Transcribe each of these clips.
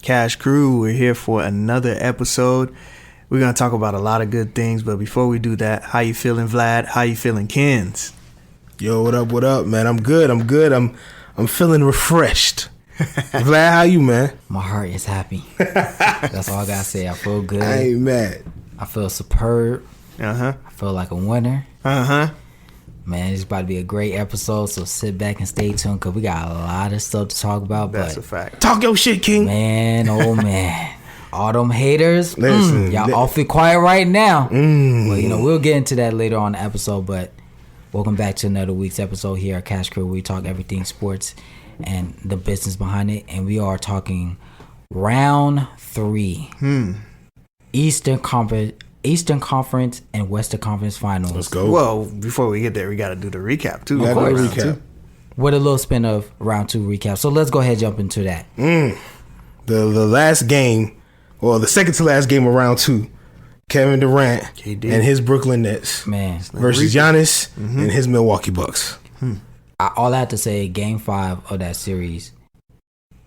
Cash Crew. We're here for another episode. We're going to talk about a lot of good things, but before we do that, how you feeling, Vlad? How you feeling, Kens? Yo, what up, man? I'm good. I'm feeling refreshed. Vlad, how you, man? My heart is happy. That's all I gotta say. I feel good. I ain't mad. I feel superb. I feel like a winner. Man, it's about to be a great episode, so sit back and stay tuned because we got a lot of stuff to talk about. That's a fact. Talk your shit, King. Man, oh man. All them haters, Listen, y'all awfully quiet right now. Well, we'll get into that later on in the episode, but welcome back to another week's episode here at Cash Crew. We talk everything sports and the business behind it, and we are talking round 3. Eastern Conference and Western Conference Finals. Let's go. Well, before we get there, we got to do the recap, too. Of course. Recap. With a little spin of round 2 recap. So let's go ahead and jump into that. The last game, or the second to last game of round 2, Kevin Durant KD. and his Brooklyn Nets versus Giannis and his Milwaukee Bucks. All I have to say, game 5 of that series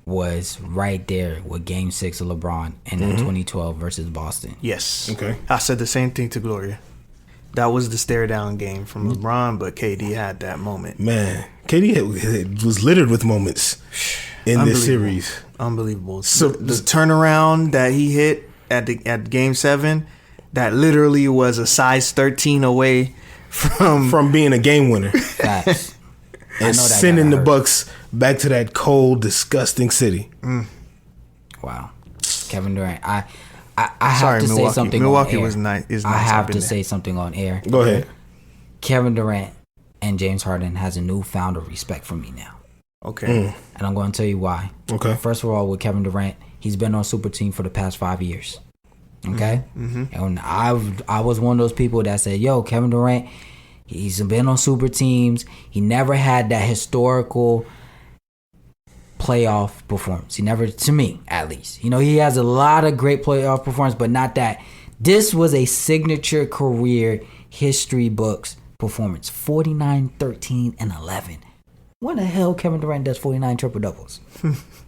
was right there with game 6 of LeBron in that 2012 versus Boston. Yes. Okay. I said the same thing to Gloria. That was the stare down game from LeBron, but KD had that moment. Man, KD was littered with moments in this series. Unbelievable. So the turnaround that he hit at game 7, that literally was a size 13 away from being a game winner. Facts. And sending the Bucks back to that cold, disgusting city. Wow. Kevin Durant. I have to Milwaukee. say something Milwaukee on air. was nice. I have to say something on air. Go ahead. Kevin Durant and James Harden has a newfound of respect for me now. Okay. And I'm going to tell you why. Okay. First of all, with Kevin Durant, he's been on super team for the past 5 years. Okay? And I was one of those people that said, yo, Kevin Durant, he's been on super teams. He never had that historical playoff performance. He never, to me, at least. He has a lot of great playoff performance, but not that. This was a signature career history books performance. 49, 13, and 11. When the hell Kevin Durant does 49 triple-doubles?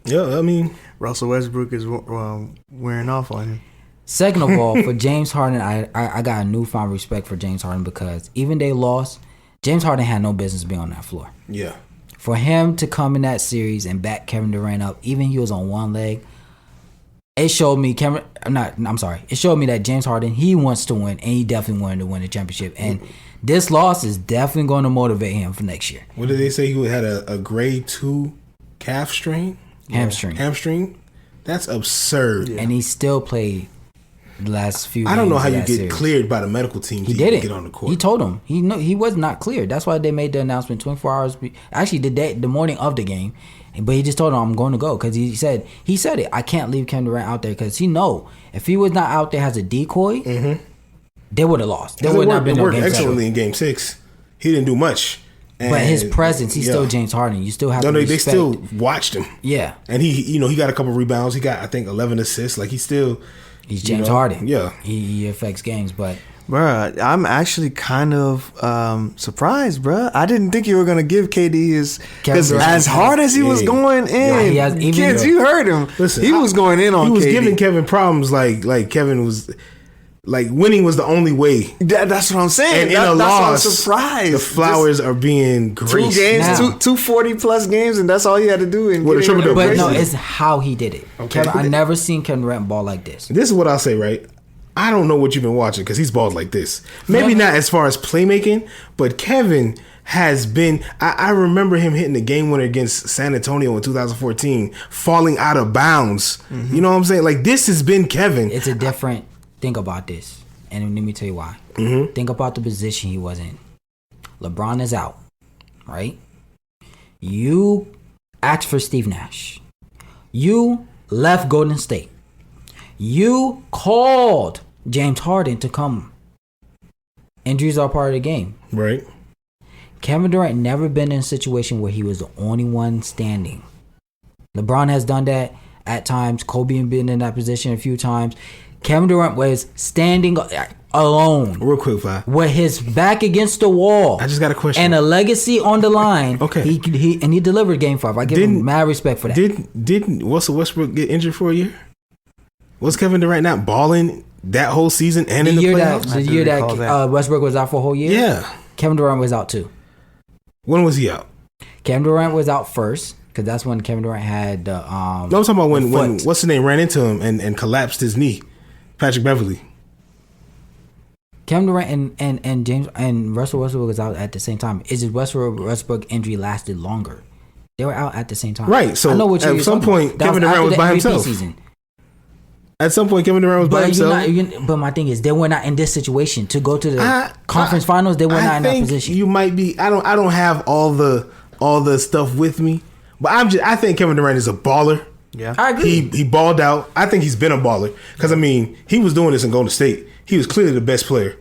Yeah, I mean, Russell Westbrook is wearing off on him. Second of all, for James Harden, I got a newfound respect for James Harden because even they lost, James Harden had no business being on that floor. yeah. For him to come in that series and back Kevin Durant up, even he was on one leg, it showed me it showed me that James Harden, he wants to win, and he definitely wanted to win the championship. And this loss is definitely going to motivate him for next year. What did they say? He had a grade 2 calf strain? Hamstring? That's absurd. And he still played the last few games. I don't know how you get series. Cleared by the medical team He to didn't get on the court. He told him he was not cleared. That's why they made the announcement 24 hours. Actually, the morning of the game, but he just told him I'm going to go because he said it. I can't leave Kevin Durant out there because if he was not out there as a decoy, they would have lost. There would not have been no game excellently in game 6. He didn't do much. But his presence, he's still James Harden. You still have to respect. They still watched him. Yeah. And he got a couple rebounds. He got, I think, 11 assists. Like, he's James Harden. Yeah. He affects games, but Bruh, I'm actually kind of surprised, bruh. I didn't think you were going to give KD his... Because as hard as he was going in, kids, you heard him. Listen, he was going in on KD. He was giving Kevin problems like Kevin was... Like, winning was the only way. That's what I'm saying. And in a loss, that's why I'm surprised. The flowers are being graced. 2 games, two 40-plus games, and that's all you had to do. With a triple-double. But no, it's how he did it. Okay. I never seen Kevin Durant ball like this. This is what I'll say, right? I don't know what you've been watching because he's balled like this. Maybe not as far as playmaking, but Kevin has been... I remember him hitting the game winner against San Antonio in 2014, falling out of bounds. You know what I'm saying? Like, this has been Kevin. It's a different... Think about this, and let me tell you why. Think about the position he was in. LeBron is out, right? You asked for Steve Nash. You left Golden State. You called James Harden to come. Injuries are part of the game. Right. Kevin Durant never been in a situation where he was the only one standing. LeBron has done that at times. Kobe has been in that position a few times. Kevin Durant was standing alone. Real quick, Vi. With his back against the wall. I just got a question. And a legacy on the line. Okay. He delivered game 5. I give him mad respect for that. Didn't Russell Westbrook get injured for a year? Was Kevin Durant not balling that whole season and in the playoffs? The year that Westbrook was out for a whole year? Yeah. Kevin Durant was out too. When was he out? Kevin Durant was out first because that's when Kevin Durant had no, I'm talking about when what's his name ran into him and collapsed his knee. Patrick Beverley. Kevin Durant and James and Russell Westbrook was out at the same time. It's just Westbrook injury lasted longer. They were out at the same time. Right. So I know what at some point Kevin Durant was by himself. Season. At some point Kevin Durant was by himself. But my thing is, they were not in this situation to go to the conference finals. They were not in that position. You might be. I don't have all the stuff with me, but I think Kevin Durant is a baller. Yeah, I agree. He balled out. I think he's been a baller because I mean he was doing this in Golden State. He was clearly the best player.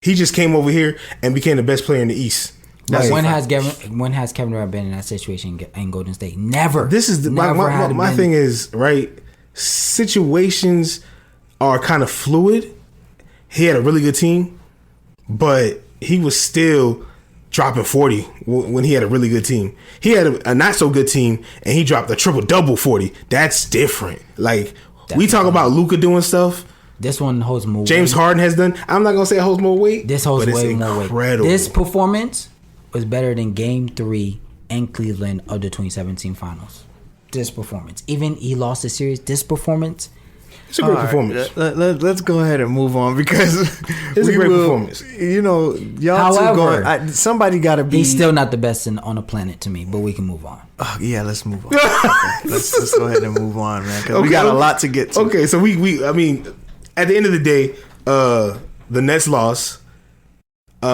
He just came over here and became the best player in the East. When has Kevin Durant been in that situation in Golden State? Never. This is my thing is, right, situations are kind of fluid. He had a really good team, but he was still dropping 40 when he had a really good team. He had a not so good team and he dropped a triple-double 40. That's different. Like, we talk about Luka doing stuff. This one holds more weight. James Harden has done. I'm not going to say it holds more weight. This holds way more weight. This performance was better than Game 3 in Cleveland of the 2017 Finals. This performance. Even he lost the series. This performance. It's a great performance. Let's go ahead and move on because it's a great performance. You know, y'all two going. Somebody got to be. He's still not the best on the planet to me, but we can move on. Yeah, let's move on. let's go ahead and move on, man. Because we got a lot to get to. Okay, so we I mean, at the end of the day, the Nets lost.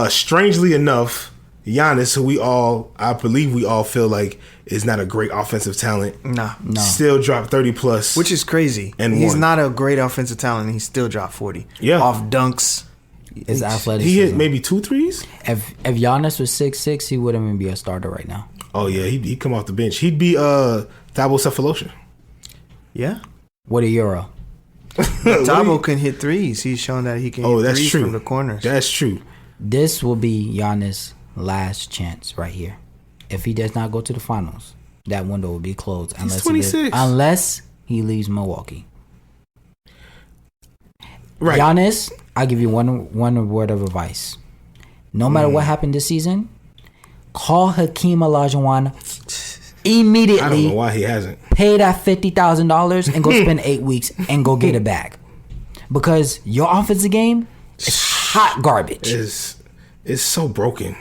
Strangely enough, Giannis, who I believe we all feel like is not a great offensive talent. No. Still dropped 30 plus. Which is crazy. And he's not a great offensive talent and he still dropped 40. Yeah. Off dunks. His athleticism. He hit maybe 2 threes? If Giannis was 6'6", he wouldn't even be a starter right now. Oh, yeah. He'd come off the bench. He'd be Thabo Cephalosha. Yeah. What a Euro. Thabo can hit threes. He's shown that he can hit threes from the corners. That's true. This will be Giannis' last chance right here. If he does not go to the finals, that window will be closed unless he leaves Milwaukee. Right. Giannis, I give you one word of advice. No matter what happened this season, call Hakeem Olajuwon immediately. I don't know why he hasn't. Pay that $50,000 and go spend 8 weeks and go get a bag. Because your offensive game is hot garbage. It's so broken.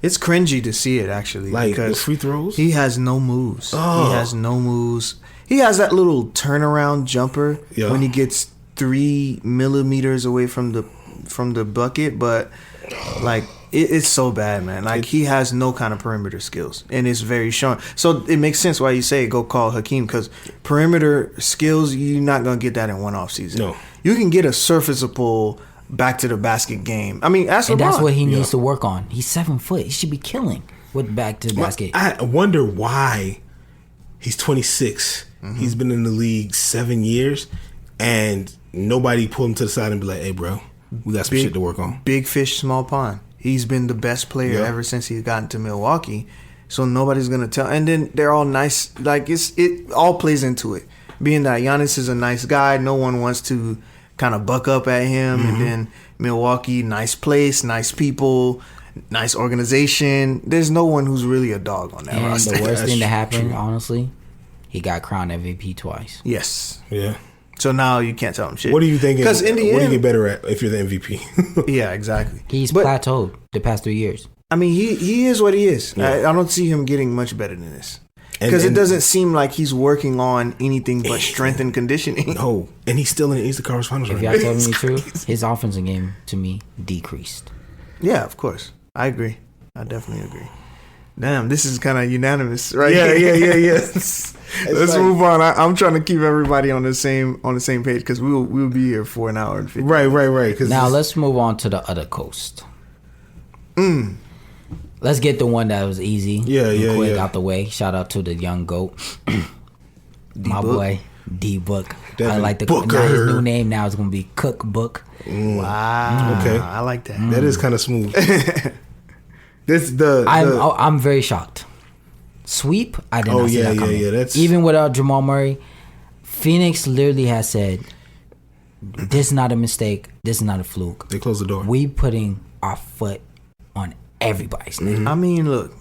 It's cringy to see it, actually. Like, because the free throws? He has no moves. Oh. He has no moves. He has that little turnaround jumper when he gets 3 millimeters away from the bucket, but like it's so bad, man. Like, he has no kind of perimeter skills, and it's very showing. So it makes sense why you say go call Hakeem, because perimeter skills, you're not gonna get that in one off season. No, you can get a surfaceable back to the basket game. I mean, that's what he needs to work on. He's 7 foot. He should be killing with back to the basket. I wonder why he's 26. Mm-hmm. He's been in the league 7 years, and nobody pulled him to the side and be like, "Hey, bro, we got some shit to work on." Big fish, small pond. He's been the best player ever since he's gotten to Milwaukee. So nobody's gonna tell. And then they're all nice. Like, it all plays into it. Being that Giannis is a nice guy, no one wants to kind of buck up at him. Mm-hmm. And then Milwaukee, nice place, nice people, nice organization. There's no one who's really a dog on that roster. And the worst thing that happened, honestly, he got crowned MVP twice. Yes. Yeah. So now you can't tell him shit. What are you thinking? Because in the end, what do you get better at if you're the MVP? Yeah, exactly. He's plateaued the past 3 years. I mean, he is what he is. Yeah. I don't see him getting much better than this. Because it doesn't seem like he's working on anything but strength and conditioning. No, and he's still in the Eastern Conference Finals. If y'all telling me the truth, his offensive game to me decreased. Yeah, of course, I agree. I definitely agree. Damn, this is kind of unanimous, right? Yeah. Let's move on. I'm trying to keep everybody on the same page because we'll be here for an hour and 50. Right. Now let's move on to the other coast. Let's get the one that was easy. Yeah. Quick out the way. Shout out to the young GOAT, my boy D Book. I Devin like the Booker. now his new name now is gonna be Cook Book. Wow. Okay. I like that. That is kind of smooth. I'm very shocked. Sweep. I did not see that coming. That's Even without Jamal Murray, Phoenix literally has said, "This is not a mistake. This is not a fluke. They closed the door. We putting our foot on everybody's neck." I mean, look,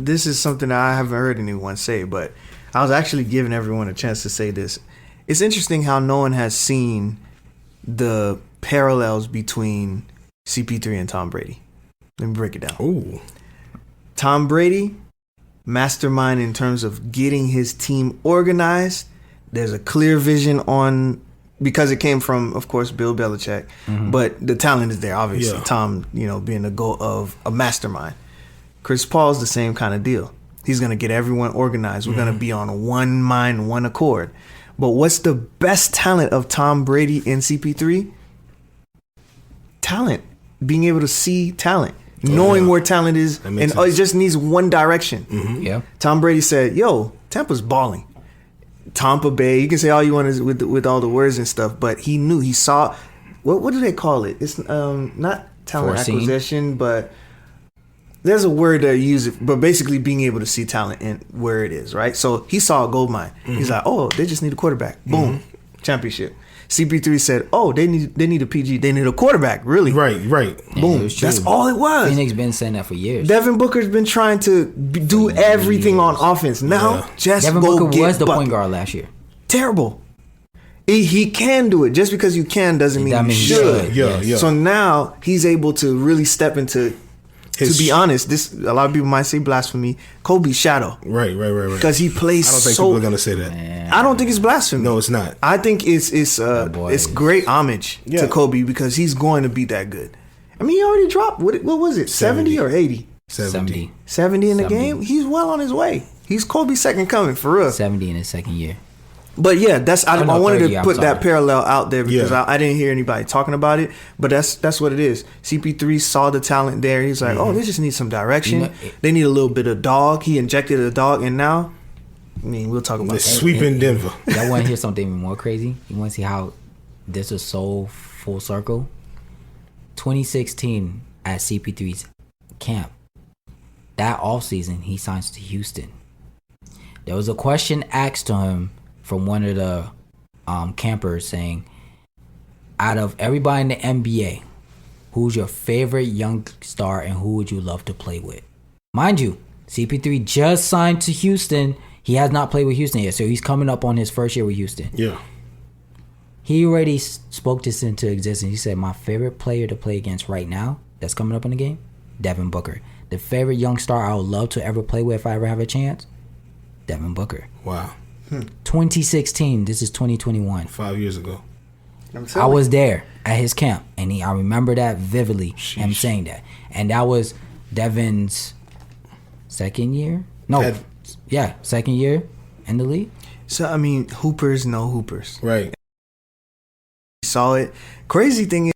this is something that I haven't heard anyone say, but I was actually giving everyone a chance to say this. It's interesting how no one has seen the parallels between CP3 and Tom Brady. Let me break it down. Ooh. Tom Brady, mastermind in terms of getting his team organized. There's a clear vision because it came from, of course, Bill Belichick, but the talent is there, obviously. Yeah. Tom, being the goal of a mastermind. Chris Paul's the same kind of deal. He's going to get everyone organized. We're going to be on one mind, one accord. But what's the best talent of Tom Brady and CP3? Talent. Being able to see talent. Knowing where talent is. And sense. it just needs one direction. Yeah. Tom Brady said, yo, Tampa's balling. Tampa Bay, you can say all you want with all the words and stuff, but he knew, he saw, what do they call it? It's not talent acquisition, but there's a word that you use it, but basically being able to see talent in where it is, right? So he saw a gold mine. He's like, oh, they just need a quarterback. Boom, championship. CP3 said, oh, they need a PG. They need a quarterback, really. Right. Boom. That's all it was. Phoenix been saying that for years. Devin Booker's been trying to do everything on offense. Now, just Devin go Booker get was the bucket. point guard last year. Terrible. He can do it. Just because you can doesn't mean That you means should. Yeah. So now he's able to really step into. To be honest, a lot of people might say blasphemy. Kobe's shadow. Right. Because he plays I don't think so. people are gonna say that. Man. I don't think it's blasphemy. No, it's not. I think it's great homage to Kobe because he's going to be that good. I mean, he already dropped. What was it? 70 or 80? 70. 70 in the 70. game. He's well on his way. He's Kobe's second coming for real. 70 in his second year. But yeah, I wanted 30, to I'm put that sorry. parallel out there because Yeah. I didn't hear anybody talking about it. But that's what it is. CP3 saw the talent there. He's like, oh, they just need some direction. They need a little bit of dog. He injected a dog, and now, I mean, we'll talk about They're that. sweeping Denver. Y'all want to hear something even more crazy? You want to see how this is so full circle? 2016 at CP3's camp. That offseason, he signs to Houston. There was a question asked to him from one of the campers saying, out of everybody in the NBA, who's your favorite young star and who would you love to play with? Mind you, CP3 just signed to Houston. He has not played with Houston yet, so he's coming up on his first year with Houston. Yeah. He already spoke this into existence. He said, my favorite player to play against right now that's coming up in the game, Devin Booker. The favorite young star I would love to ever play with if I ever have a chance, Devin Booker. Wow. 2016, this is 2021. 5 years ago. I was there at his camp, and I remember that vividly, him saying that. And that was Devin's second year? No, second year in the league. So, I mean, hoopers know hoopers. Right. He saw it. Crazy thing is,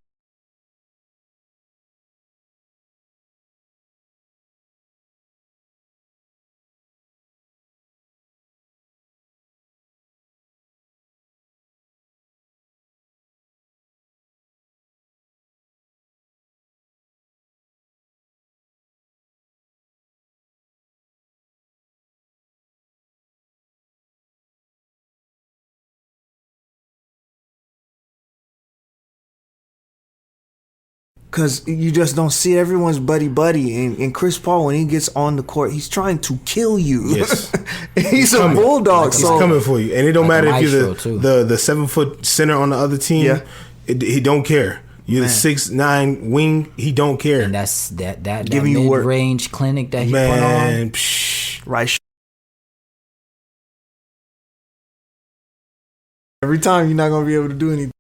because you just don't see everyone's buddy. And Chris Paul, when he gets on the court, he's trying to kill you. Yes. He's a bulldog. He's so coming for you. And it don't Like a matter if you're maestro, the 7 foot center on the other team. Yeah. He don't care. You're the 6'9" wing. He don't care. And that's that Giving you work. mid-range clinic that he put Man, on. psh, right. Every time you're not gonna be able to do anything.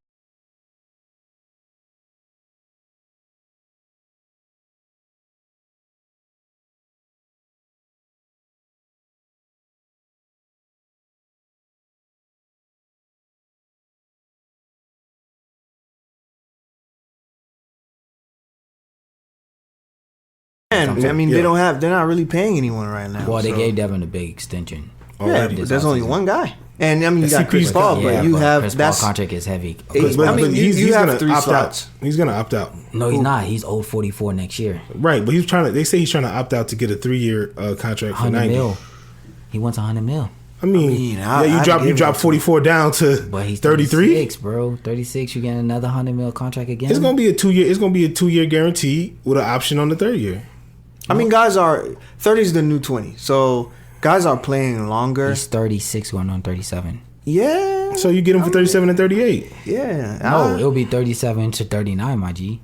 I mean, Yeah. they're not really paying anyone right now. Well, they so. gave Devin a big extension. Yeah, already. but there's only one guy. And I mean, you That's got Chris CP3 Paul, Yeah, but you have Chris Paul that's contract is heavy. I mean, you have gonna 3 opt slots. out. He's gonna opt out. No, he's not. He's owed 44 next year. Right, but he's trying to. They say he's trying to opt out to get a 3-year contract for 100 90. mil. He wants 100 mil. I mean, you drop 44 down to But he's 33. 36, bro. 36. You get another 100 mil contract again. It's gonna be a 2-year. It's gonna be a 2-year guarantee with an option on the 3rd year. I mean, guys are 30 is the new 20, so guys are playing longer. He's 36 going on 37. Yeah. So you get him for 37 and 38. Yeah. No, it'll be 37 to 39, my G.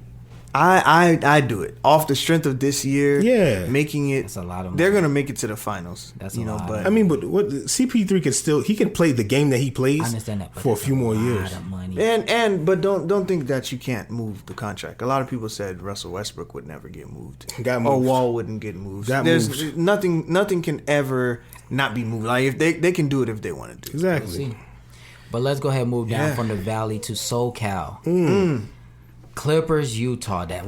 I do it off the strength of this year. Yeah. Making it. That's a lot of They're money. gonna make it to the finals. That's you a know, lot. but I mean, but what CP3 can still play the game that he plays I understand that. But for a that's few more lot years. of money. but don't think that you can't move the contract. A lot of people said Russell Westbrook would never get moved. Got Or moved. Wall wouldn't get moved. Got There's moved. nothing can ever not be moved. Like if they can do it if they want to do it. Exactly. See. But let's go ahead and move down Yeah. from the Valley to SoCal. Clippers, Utah. That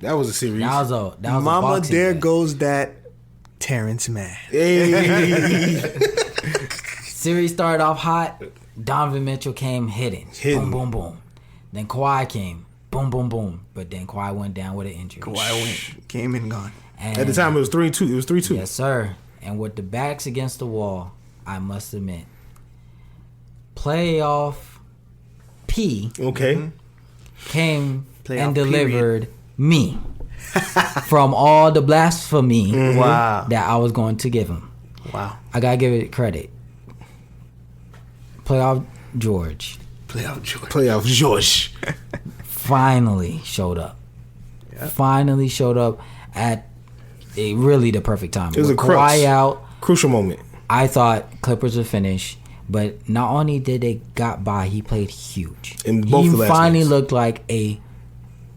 That was a series. was a Mama, boxing there day. goes that Terrence Mann. Hey. Series started off hot. Donovan Mitchell came hitting. Hitting. Boom, boom, boom. Then Kawhi came. Boom, boom, boom. But then Kawhi went down with an injury. Kawhi went, came and gone. And, At the time, it was 3-2. It was 3-2. yes, sir. And with the backs against the wall, I must admit, playoff P Okay. came Playoff and delivered me from all the blasphemy Wow. that I was going to give him. Wow. I gotta give it credit. Playoff George Playoff George. Playoff George. finally showed up. Finally showed up at really the perfect time. It was With a crux. Kawhi out, Crucial moment. I thought Clippers would finish, but not only did they got by, he played huge. In both he the last finally games. looked like a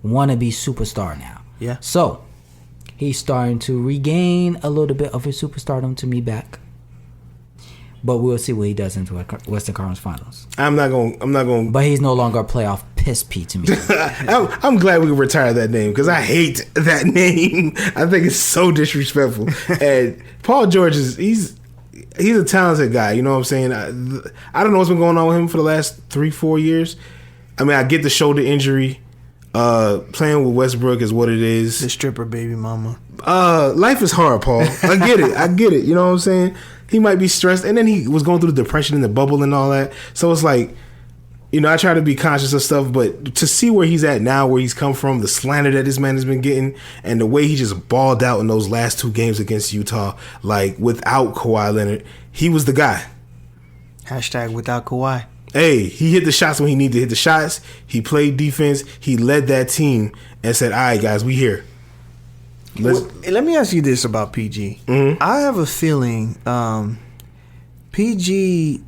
wannabe superstar now. Yeah. So he's starting to regain a little bit of his superstardom to me back. But we'll see what he does into Western Conference Finals. I'm not going. But he's no longer a playoff piss P to me. I'm glad we can retire that name because I hate that name. I think it's so disrespectful. And Paul George he's a talented guy. You know what I'm saying? I don't know what's been going on with him for the last 3-4 years. I mean, I get the shoulder injury. Playing with Westbrook is what it is. The stripper baby mama. Life is hard, Paul. I get it. You know what I'm saying? He might be stressed, and then he was going through the depression in the bubble and all that. So it's like, you know, I try to be conscious of stuff, but to see where he's at now, where he's come from, the slander that this man has been getting, and the way he just balled out in those last 2 games against Utah, like without Kawhi Leonard, he was the guy. Hashtag without Kawhi. Hey, he hit the shots when he needed to hit the shots. He played defense. He led that team and said, all right, guys, we here. Let me ask you this about PG. I have a feeling PG,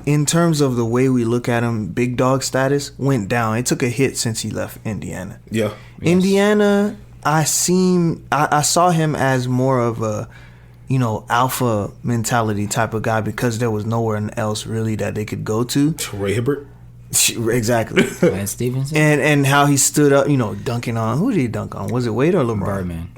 in terms of the way we look at him, big dog status, went down. It took a hit since he left Indiana. Yeah. Indiana, I saw him as more of a, alpha mentality type of guy because there was nowhere else really that they could go to. Ray Hibbert. Exactly. And Stevenson? and how he stood up, dunking on. Who did he dunk on? Was it Wade or LeBron? Birdman.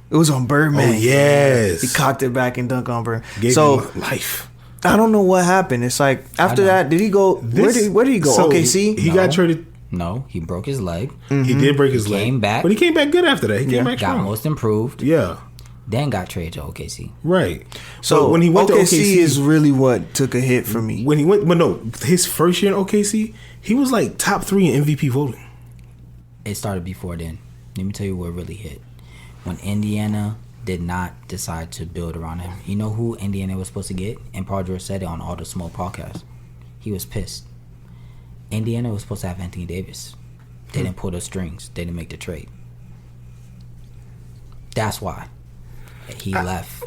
It was on Birdman. Oh, yes. He cocked it back and dunked on Birdman. Gave So him life. I don't know what happened. It's like after that, did he go? Where did he go? So OKC. He got traded. No, he broke his leg. He did break his leg. Came back. But he came back good after that. He came back Got strong. most improved. Yeah. Then got traded to OKC. Right. So But when he went OKC, to OKC is really what took a hit for me. when he went, but no, his first year in OKC, he was like top 3 in MVP voting. It started before then. Let me tell you what really hit. When Indiana did not decide to build around him. You know who Indiana was supposed to get? And Paul George said it on all the small podcasts. He was pissed. Indiana was supposed to have Anthony Davis. They didn't pull the strings. They didn't make the trade. That's why he left.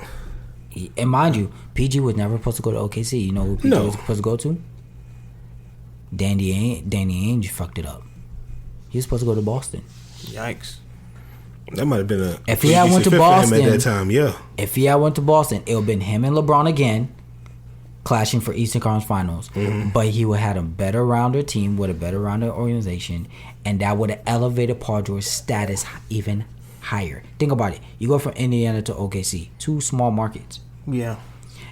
And mind you, PG was never supposed to go to OKC. You know who PG was supposed to go to? Danny Ainge fucked it up. He was supposed to go to Boston. Yikes. That might have been a If he had went to fit for him Boston at that time. Yeah. If he had went to Boston, it would have been him and LeBron again, clashing for Eastern Conference Finals. But he would have had a better rounder team with a better rounder organization, and that would have elevated Paul George's status even higher. Think about it. You go from Indiana to OKC, 2 small markets. Yeah.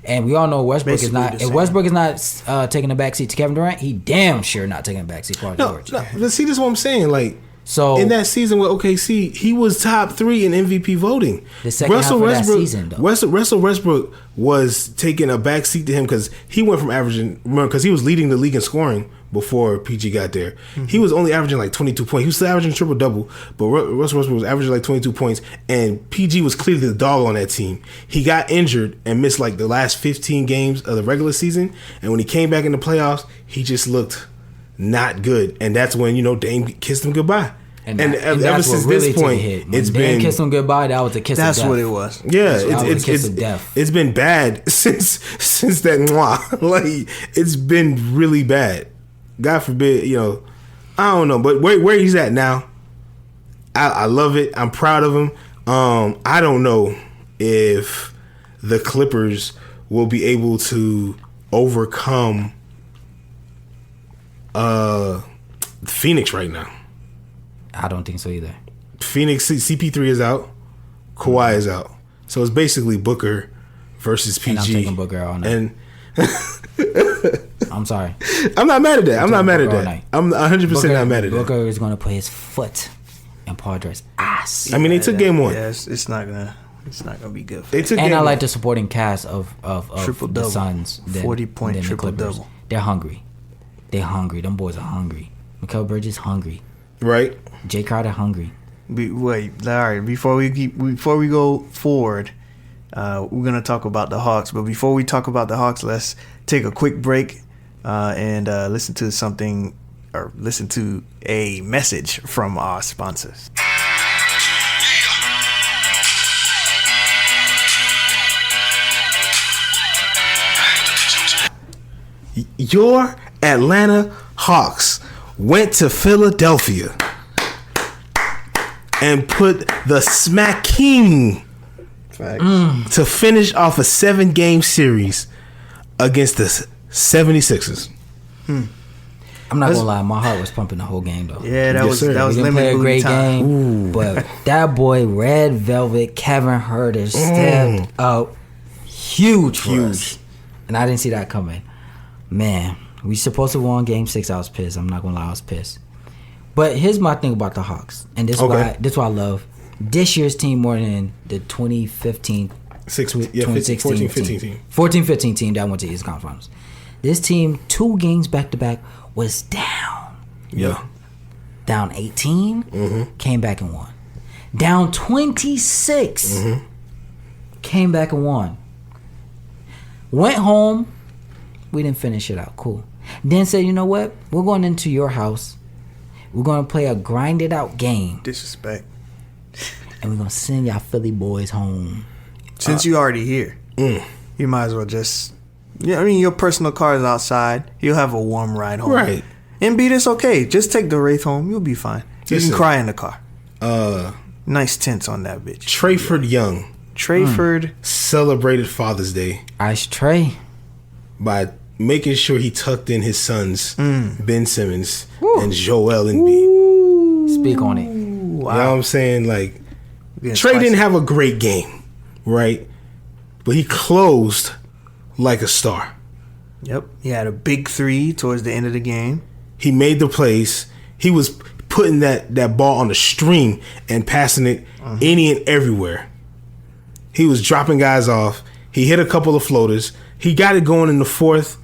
And we all know Westbrook is Basically not. the If same. Westbrook is not taking a backseat to Kevin Durant, he damn sure not taking a backseat to Paul No, George. no, but see, this is what I'm saying. Like, So in that season with OKC, he was top 3 in MVP voting. The second half of that season, though. Russell Westbrook was taking a back seat to him because he went from averaging, remember, because he was leading the league in scoring before PG got there. He was only averaging like 22 points. He was still averaging triple double, but Russell Westbrook was averaging like 22 points, and PG was clearly the dog on that team. He got injured and missed like the last 15 games of the regular season, and when he came back in the playoffs, he just looked not good, and that's when Dame kissed him goodbye. And ever that's since what really this point, took a hit. When it's Dame been kissed him goodbye. That was a kiss. That's of death. what it was. yeah, That was a it's kiss of death. it's been bad since that mwah. Like, it's been really bad. God forbid, I don't know, but where he's at now, I love it. I'm proud of him. I don't know if the Clippers will be able to overcome Phoenix right now. I don't think so either. Phoenix, CP3 is out, Kawhi is out, so it's basically Booker versus PG. And I'm taking Booker all night. And I'm sorry. I'm not mad at that. I'm not mad at Booker all that. night. I'm 100% not mad at that. Booker is going to put his foot in Paul George's ass. I mean, they took game 1. Yeah, it's not gonna be good. For They took And game I like one. the supporting cast of Triple-double. the Suns. 40-point the triple-double. Clippers. They're hungry. They're hungry. Them boys are hungry. Mikal Bridges hungry. right. Jay Crowder hungry. Wait, all right. Before we go forward, we're gonna talk about the Hawks. But before we talk about the Hawks, let's take a quick break and listen to a message from our sponsors. Your Atlanta Hawks went to Philadelphia and put the smacking to finish off a 7-game series against the 76ers. I'm not gonna lie, my heart was pumping the whole game though. Yeah, that Yes, was sir. that was We didn't play lemon a booty great time. game, but that boy Red Velvet Kevin Herter stepped up huge for us, and I didn't see that coming. Man, we supposed to won Game 6. I was pissed. I'm not gonna lie, I was pissed. But here's my thing about the Hawks, and this is why I love this year's team more than the 2015, 2016 15 team. 14-15 team that went to East Conference Finals. This team 2 games back to back was down. Yeah. Down 18, came back and won. Down 26, came back and won. Went home, we didn't finish it out. Cool. Then said, you know what? We're going into your house. We're going to play a grinded out game. Disrespect. And we're going to send y'all Philly boys home. Since you already here, you might as well just. Yeah, I mean, your personal car is outside. You'll have a warm ride home. Right. Embiid, it's okay. Just take the Wraith home. You'll be fine. You Listen. can cry in the car. Nice tints on that bitch. Trayford Young Trayford. celebrated Father's Day Ice Trey. by making sure he tucked in his sons, Ben Simmons and Joel Embiid. Speak on it. You know what I'm saying? Like, Being Trey spicy. didn't have a great game, right? But he closed like a star. Yep. He had a big 3 towards the end of the game. He made the plays. He was putting that ball on the string and passing it any and everywhere. He was dropping guys off. He hit a couple of floaters. He got it going in the 4th.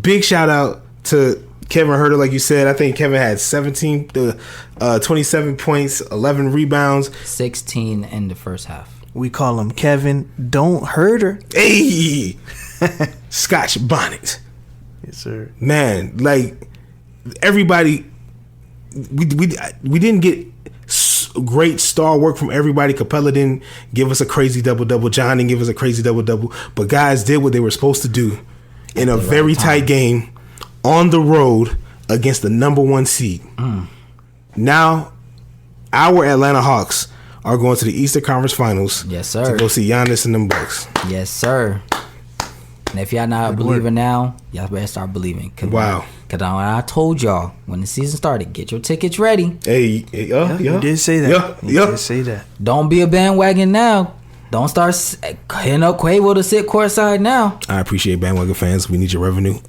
Big shout out to Kevin Herter, like you said. I think Kevin had 27 points, 11 rebounds. 16 in the first half. We call him Kevin Don't Hurt Her. Hey, Scotch bonnet. Yes, sir. Man, like, everybody, we didn't get great star work from everybody. Capella didn't give us a crazy double-double. John didn't give us a crazy double-double. But guys did what they were supposed to do in a very tight game on the road against the number 1 seed. Now, our Atlanta Hawks are going to the Eastern Conference Finals. Yes, sir. To go see Giannis and them Bucks. Yes, sir. And if y'all not believing now, y'all better start believing. Wow. Because I told y'all when the season started, get your tickets ready. Hey, You did say that. Yeah, You yeah. did say that. Don't be a bandwagon now. Don't start hitting up Quavo to sit courtside now. I appreciate bandwagon fans. We need your revenue.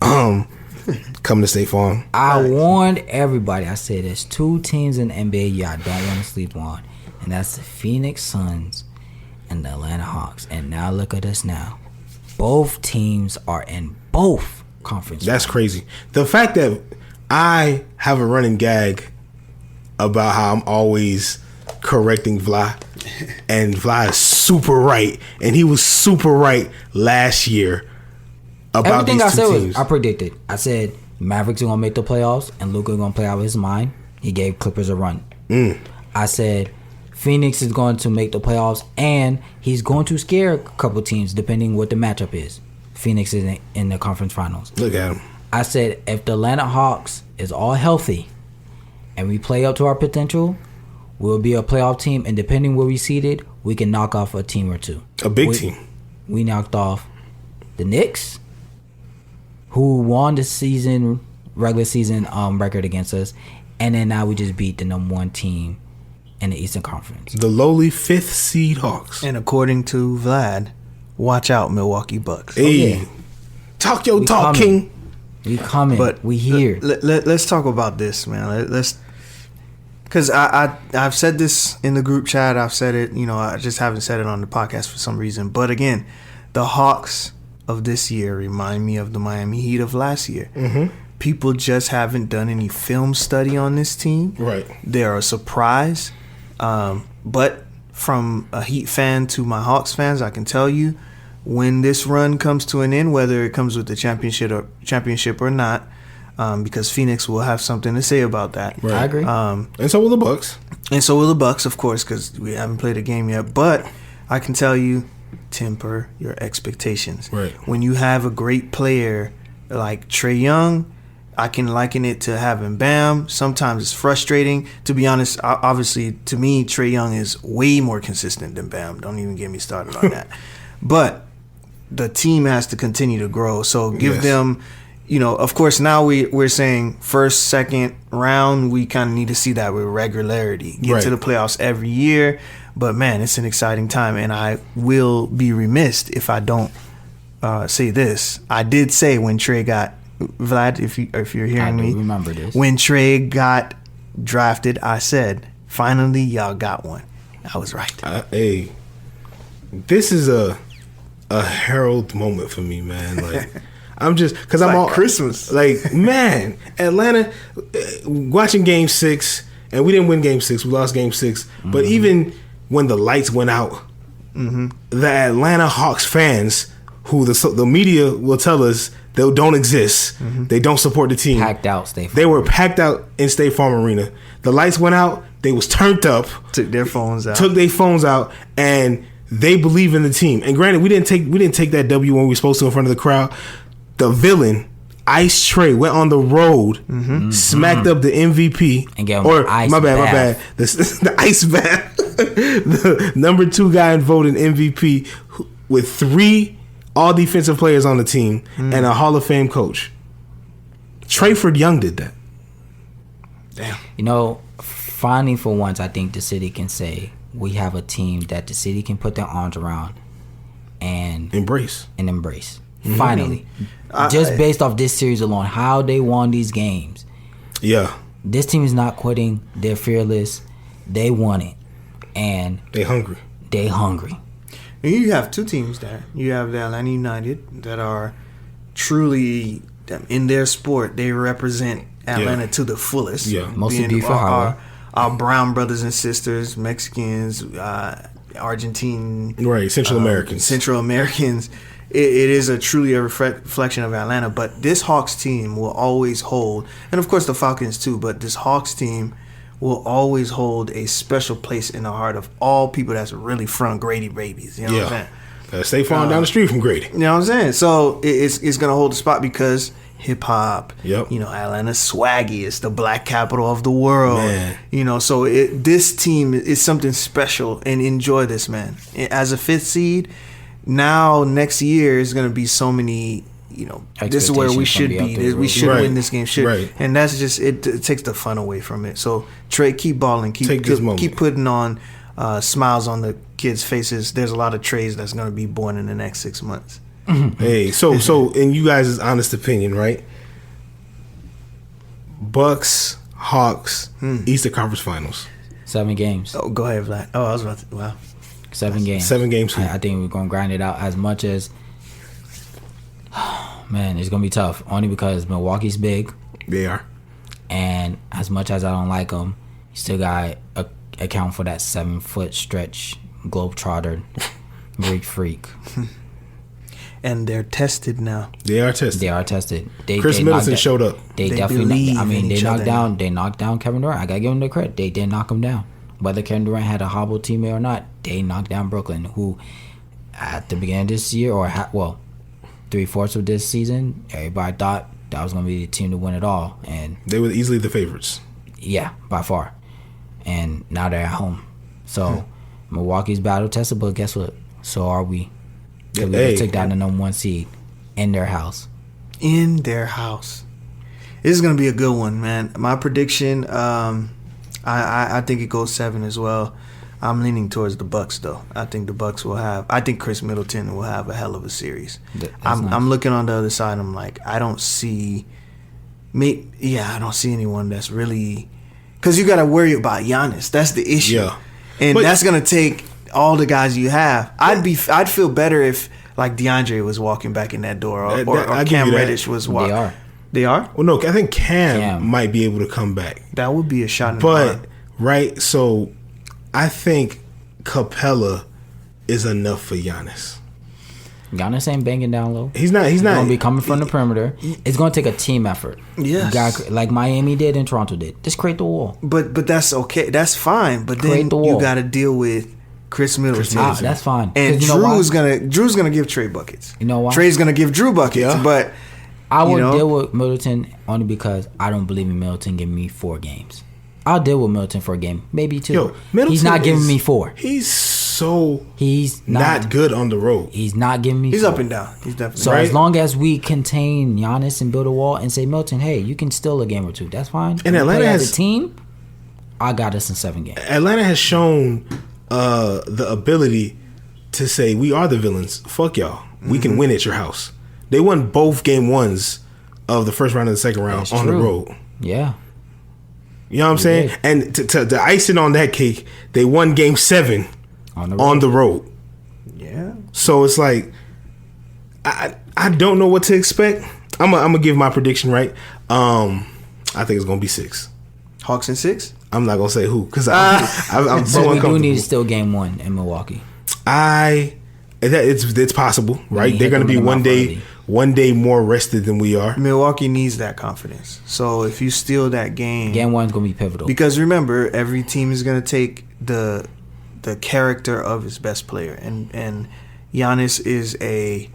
Come to State Farm. I warned everybody. I said there's 2 teams in the NBA y'all don't want to sleep on, and that's the Phoenix Suns and the Atlanta Hawks. And now look at us now. Both teams are in both conference. That's crazy. The fact that I have a running gag about how I'm always correcting Vlad, and Vlad is super right, and he was super right last year about everything these I said two teams. I predicted. I said Mavericks are gonna make the playoffs and Luka gonna play out of his mind. He gave Clippers a run. I said Phoenix is going to make the playoffs and he's going to scare a couple teams depending what the matchup is. Phoenix is in the conference finals. Look at him. I said if the Atlanta Hawks is all healthy and we play up to our potential, we'll be a playoff team, and depending where we seeded, we can knock off a team or two. A big team. We knocked off the Knicks, who won the regular season record against us, and then now we just beat the number 1 team in the Eastern Conference. The lowly 5th seed Hawks. And according to Vlad, watch out, Milwaukee Bucks. Hey, yeah. talk your We talk, coming. King. We coming, But we here. Let's talk about this, man. Let's, because I've said this in the group chat. I've said it. I just haven't said it on the podcast for some reason. But again, the Hawks of this year remind me of the Miami Heat of last year. Mm-hmm. People just haven't done any film study on this team. Right. They're a surprise. But from a Heat fan to my Hawks fans, I can tell you, when this run comes to an end, whether it comes with the championship or not, because Phoenix will have something to say about that. Right. I agree. And so will the Bucks. And so will the Bucks, of course, because we haven't played a game yet. But I can tell you, temper your expectations. Right. When you have a great player like Trae Young, I can liken it to having Bam. Sometimes it's frustrating. To be honest, obviously, to me, Trae Young is way more consistent than Bam. Don't even get me started on that. But the team has to continue to grow. So give them, of course, now we're saying first, second round, we kind of need to see that with regularity. Get to the playoffs every year. But, man, it's an exciting time. And I will be remiss if I don't say this. I did say when Trae got, Vlad, if you're hearing me, remember this. when Trae got drafted, I said, finally, y'all got one. I was right. Hey, this is a herald moment for me, man. Like, I'm just because I'm like all Christmas. Like, man, Atlanta watching Game 6, and we didn't win Game 6. We lost Game 6. Mm-hmm. But even when the lights went out, the Atlanta Hawks fans, who the media will tell us they don't exist, they don't support the team. Packed out State Farm. They were packed out in State Farm Arena. The lights went out. They was turned up. Took their phones out, and they believe in the team. And granted, we didn't take that W when we were supposed to in front of the crowd. The villain, Ice Trae, went on the road, smacked up the MVP, and gave him an ice my bad. The ice bath. The number 2 guy in voting MVP with 3 all defensive players on the team and a Hall of Fame coach. Trayford Young did that. Damn. Finally, for once, I think the city can say we have a team that the city can put their arms around and embrace. Mm-hmm. Finally. Just based off this series alone, how they won these games. Yeah. This team is not quitting. They're fearless. They won it. And they hungry. And you have 2 teams there. You have the Atlanta United that are truly, in their sport, they represent Atlanta to the fullest. Yeah. Mostly beautiful highway. Our brown brothers and sisters, Mexicans, Argentine, Central Americans. It is truly a reflection of Atlanta. But this Hawks team will always hold, and of course the Falcons too. But this Hawks team will always hold a special place in the heart of all people that's really from Grady babies. You know what I'm saying? State Farm down the street from Grady. You know what I'm saying? So it's gonna hold the spot because hip hop. Yep. Atlanta's swaggy. It's the black capital of the world. Man. So this team is something special, and enjoy this, man. As a 5th seed, now next year is gonna be so many. This is where we should be. We should win this game. And that's just it takes the fun away from it. So Trae, keep balling. Keep putting on smiles on the kids' faces. There's a lot of Trays that's going to be born in the next 6 months. Hey, so in you guys' honest opinion, right? Bucks, Hawks, Eastern Conference Finals. 7 games. Oh, go ahead, Vlad. Oh, I was about to. Wow. 7 games. 7 games. I think we're gonna grind it out as much as. Man, it's gonna be tough. Only because Milwaukee's big, They are. and as much as I don't like them, you still got to account for that 7-foot stretch globetrotter, Greek freak. And they're tested now. They are tested. They are tested. Chris Middleton showed up. They They definitely. believe I mean, in they each knocked other down. now. They knocked down Kevin Durant. I gotta give them the credit. They did knock him down. Whether Kevin Durant had a hobble teammate or not, they knocked down Brooklyn, who at the beginning of this year, or 3/4 of this season, everybody thought that was gonna be the team to win it all, and They were easily the favorites. yeah, by far. And now they're at home. So Milwaukee's battle tested, but guess what? So are we. 'Cause we Hey. took down the #1 seed in their house. In their house. This is going to be a good one, man. My prediction, I think it goes 7 as well. I'm leaning towards the Bucks, though. I think the Bucks will have. I think Chris Middleton will have a hell of a series. I'm looking on the other side. I'm like, I don't see. I don't see anyone that's really. Because you got to worry about Giannis. That's the issue. Yeah. And But- that's gonna take all the guys you have. I'd feel better if like DeAndre was walking back in that door, or, That- or I give Cam you that. Reddish was walking. They are. They are. Well, no, I think Cam Cam. might be able to come back. That would be a shot in the But, arm. right, so I think Capella is enough for Giannis. Giannis ain't banging down low. He's not. He's gonna be coming from the perimeter. It's gonna take a team effort. Yes. You gotta, like Miami did and Toronto did. Just create the wall. But that's okay. That's fine. But then Create the you wall. got to deal with Chris Middleton. Ah, that's fine. And 'Cause you know why? Drew's gonna give Trey buckets. You know why? Trey's gonna give Drew buckets. Yeah. But I would you know? deal with Middleton only because I don't believe in Middleton giving me 4 games. I'll deal with Middleton for a game, maybe 2. Yo, Middleton He's not giving is- me 4. He's so He's not good on the road. He's not giving me. he's 4. up and down. He's definitely. So Right. as long as we contain Giannis and build a wall and say Milton, hey, you can steal a game or 2. That's fine. And We Atlanta play as has- a team. I got us in 7 games. Atlanta has shown the ability to say we are the villains. Fuck y'all. We can win at your house. They won both game 1s of the first round and the second round That's on the true. road. Yeah. You know what I'm saying? did. And to icing on that cake, they won game 7 on the road. Yeah. So it's like I don't know what to expect. I'm gonna give my prediction right. I think it's gonna be 6. Hawks in 6. I'm not gonna say who because I'm so But we do uncomfortable. need to steal game 1 in Milwaukee. It's possible, right? We They're hit gonna them be in the mouth already. one day more rested than we are. Milwaukee needs that confidence. So if you steal that game, Game 1's gonna be pivotal. because remember, every team is gonna take the character of its best player, and Giannis is a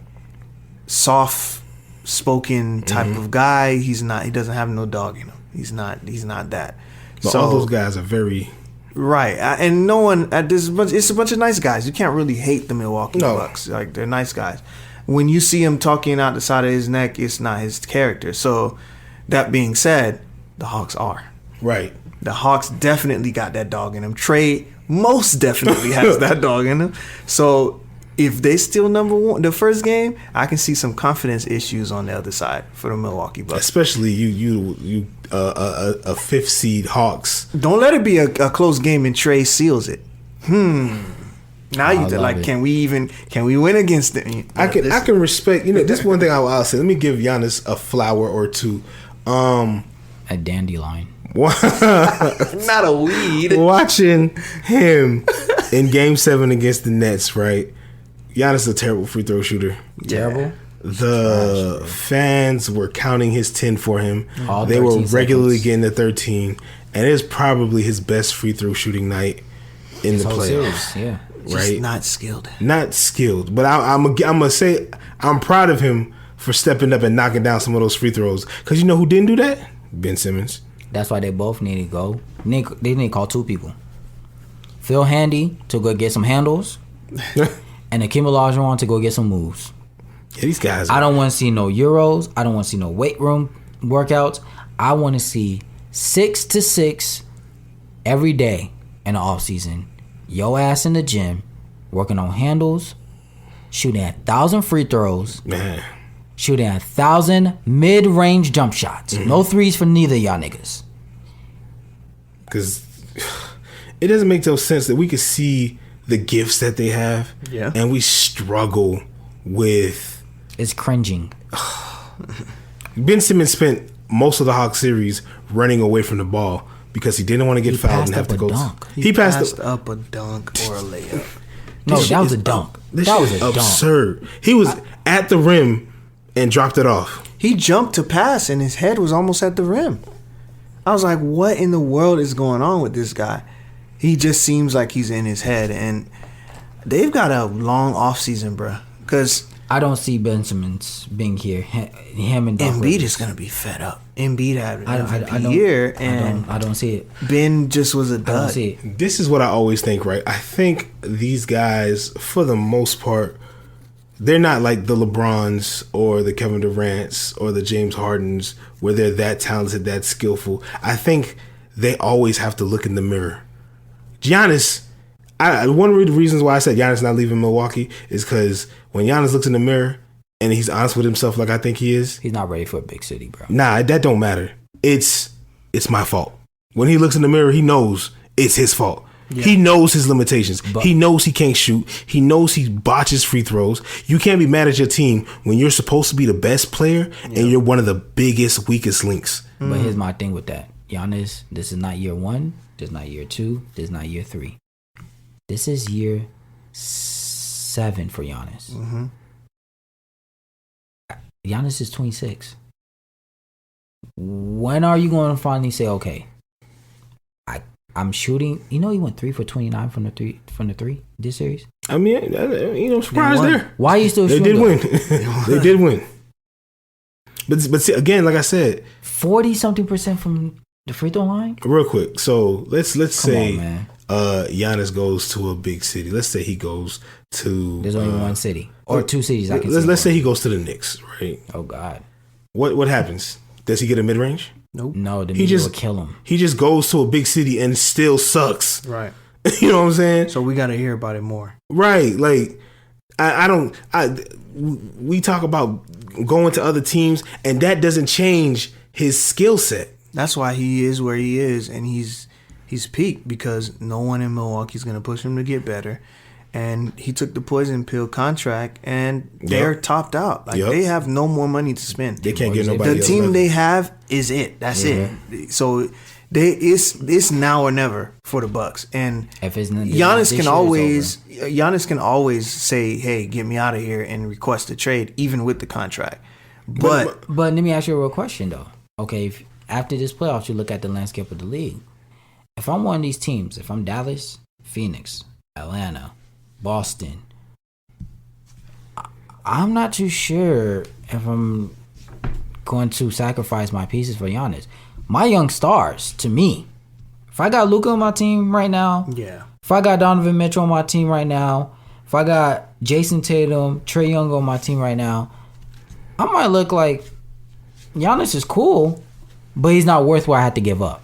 soft spoken type of guy. He's not. He doesn't have no dog in him. He's not that. But all those guys are very right, and no one. It's a bunch of nice guys. You can't really hate the Milwaukee No. Bucks. Like they're nice guys. When you see him talking out the side of his neck, it's not his character. So, that being said, the Hawks are. right. The Hawks definitely got that dog in them. Trey most definitely has that dog in him. So if they steal number 1, the first game, I can see some confidence issues on the other side for the Milwaukee Bucks. Especially you a 5th seed Hawks. Don't let it be a close game and Trey seals it. Now you love like, it. can we win against them? I can respect. You know, this one thing I'll say. Let me give Giannis a flower or 2. A dandelion. Not a weed. Watching him in Game 7 against the Nets, right? Giannis is a terrible free throw shooter. Terrible. The fans were counting his 10 for him. All They were 13 regularly seconds. getting the 13, and it's probably his best free throw shooting night in the Whole playoffs. series, yeah. Just Right? not skilled. Not skilled, but I'm gonna say I'm proud of him for stepping up and knocking down some of those free throws. Because you know who didn't do that? Ben Simmons. That's why they both need to go. They need to call 2 people. Phil Handy to go get some handles, and Akeem Olajuwon to go get some moves. Yeah, these guys. I don't want to see no Euros. I don't want to see no weight room workouts. I want to see 6 to 6 every day in the off season. Yo ass in the gym, working on handles, shooting 1,000 free throws, Man. shooting 1,000 mid-range jump shots. No threes for neither of y'all niggas. Because it doesn't make no sense that we could see the gifts that they have, and we struggle with. It's cringing. Ben Simmons spent most of the Hawks series running away from the ball because he didn't want to get fouled and have to go. He passed up a dunk or a layup. No, that was a dunk. That was a dunk. Absurd. He was at the rim and dropped it off. He jumped to pass and his head was almost at the rim. I was like, what in the world is going on with this guy? He just seems like he's in his head, and they've got a long offseason, bruh. Because I don't see Ben Simmons being here. Him and Doc Embiid Rivers is going to be fed up. Embiid had I a don't- year, and I don't see it. Ben just was a I don't dud. see it. This is what I always think, right? I think these guys, for the most part, they're not like the LeBrons or the Kevin Durant's or the James Hardens where they're that talented, that skillful. I think they always have to look in the mirror. Giannis, one of the reasons why I said Giannis not leaving Milwaukee is because when Giannis looks in the mirror and he's honest with himself like I think he is, He's not ready for a big city, bro. nah, that don't matter. It's my fault. When he looks in the mirror, he knows it's his fault. Yeah. He knows his limitations. He knows he can't shoot. He knows he botches free throws. You can't be mad at your team when you're supposed to be the best player and you're one of the biggest, weakest links. But here's my thing with that. Giannis, this is not year 1. This is not year 2. This is not year 3. This is year 7 for Giannis. Mm-hmm. Giannis is 26. When are you going to finally say, okay, I'm shooting? You know, he went 3 for 29 from the three this series. I mean, surprised there. Why are you still They shooting? did win. They did win. But see, again, like I said, 40-something% from the free throw line. real quick. So let's say on, man. Giannis goes to a big city. Let's say he goes to. There's only one city or 2 cities. I can Let's say he goes to the Knicks, right? Oh God. What happens? Does he get a mid range? Nope. No, the He media just will kill him. He just goes to a big city and still sucks. Right. You know what I'm saying? So we got to hear about it more. Right. Like we talk about going to other teams, and that doesn't change his skill set. That's why he is where he is, and he's peaked because no one in Milwaukee is going to push him to get better. And he took the poison pill contract, and they're topped out. Like they have no more money to spend. They can't get nobody. The else team nothing. they have is it. That's it. So it's now or never for the Bucks. And If it's not, Giannis can always say, "Hey, get me out of here," and request a trade, even with the contract. But let me ask you a real question though. Okay, if after this playoffs, you look at the landscape of the league. If I'm one of these teams, if I'm Dallas, Phoenix, Atlanta, Boston, I'm not too sure if I'm going to sacrifice my pieces for Giannis. My young stars, to me, if I got Luka on my team right now, if I got Donovan Mitchell on my team right now, if I got Jason Tatum, Trae Young on my team right now, I might look like Giannis is cool, but he's not worth what I had to give up.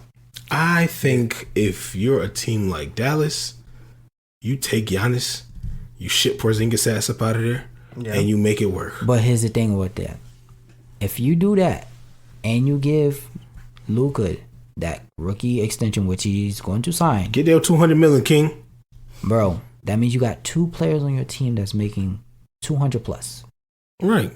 I think if you're a team like Dallas, you take Giannis, you ship Porzingis ass up out of there, and you make it work. But here's the thing with that. If you do that and you give Luka that rookie extension, which he's going to sign, get there $200 million, King. Bro, that means you got 2 players on your team that's making 200 plus. Right.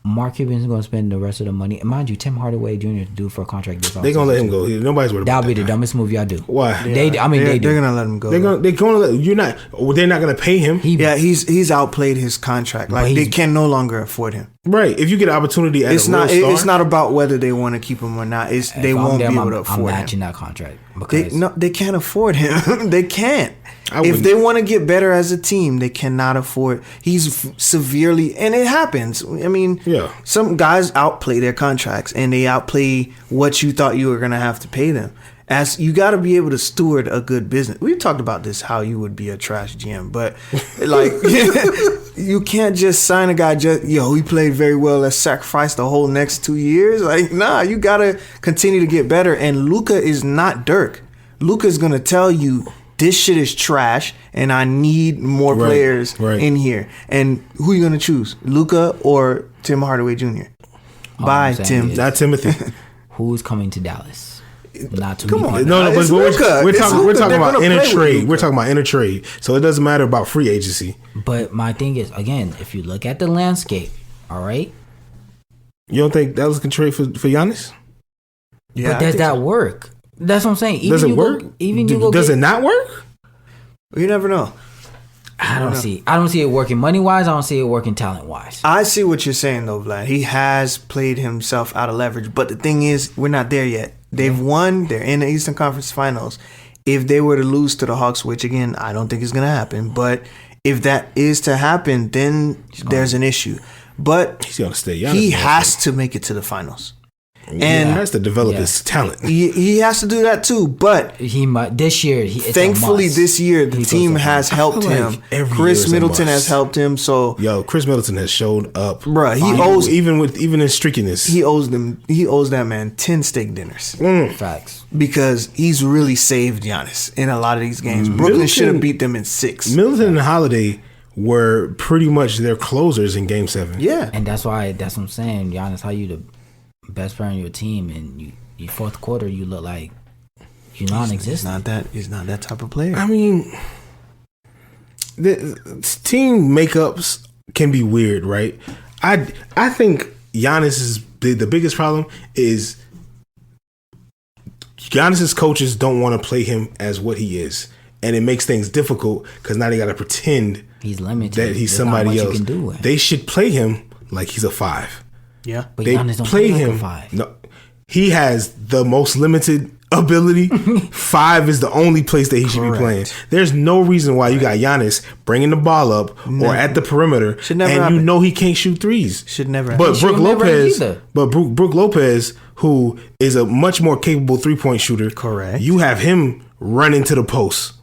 Mark Cuban's going to spend the rest of the money. And mind you, Tim Hardaway Jr. is due for a contract this They're going to let him go. Nobody's worried about That'll be that the guy. dumbest move y'all do. Why? They're going to let him go. They're going to let you're not. They're not going to pay him. He's outplayed his contract. Like they can no longer afford him. Right. If you get an opportunity at it's not about whether they want to keep him or not. It's they won't be able to afford him. I'm matching that contract because they can't afford him. They can't. If they want to get better as a team, they cannot afford. He's severely, and it happens. I mean, some guys outplay their contracts and they outplay what you thought you were going to have to pay them. As you got to be able to steward a good business. We've talked about this, how you would be a trash GM, but like you can't just sign a guy. He played very well. Let's sacrifice the whole next 2 years. Like, nah, you got to continue to get better. And Luka is not Dirk. Luka's gonna tell you this shit is trash, and I need more players in here. And who you gonna choose, Luka or Tim Hardaway Jr.? Bye, Tim. Not Timothy. Who's coming to Dallas? Not to Come on. No, but we're talking about They're inner gonna play trade. with We're talking about inner trade. So it doesn't matter about free agency. But my thing is, again, if you look at the landscape, all right. You don't think Dallas can trade for Giannis? Yeah, But does that work? That's what I'm saying. Even Does it you work? Does it not work? You never know. I don't see it working money wise. I don't see it working talent wise. I see what you're saying though, Vlad. He has played himself out of leverage, but the thing is, we're not there yet. They've won. They're in the Eastern Conference Finals. If they were to lose to the Hawks, which again I don't think is going to happen, but if that is to happen, then there's an issue. But he's going to stay. He has to make it to the finals. And he has to develop his talent. He has to do that too. But he might this year. Thankfully, this year the team has helped him. Chris Middleton has helped him. So Chris Middleton has showed up, bruh. He owes even in streakiness. He owes that man 10 steak dinners. Facts, because he's really saved Giannis in a lot of these games. Brooklyn should have beat them in 6. Middleton and Holiday were pretty much their closers in Game 7. Yeah, and that's what I'm saying. Giannis, how you the best player on your team, and you fourth quarter you look like you're non-existent. He's not that type of player. I mean, the team makeups can be weird, right? I think Giannis is the biggest problem is Giannis's coaches don't want to play him as what he is, and it makes things difficult because now they got to pretend he's limited, that he's somebody else. They should play him like he's a 5. Yeah, but they Giannis don't play play him. Like a 5. No, he has the most limited ability. 5 is the only place that he should be playing. There's no reason why you got Giannis bringing the ball up or at the perimeter, and happen. You know he can't shoot threes. Should never. But Brook Lopez, who is a much more capable 3-point shooter, correct? You have him run into the post.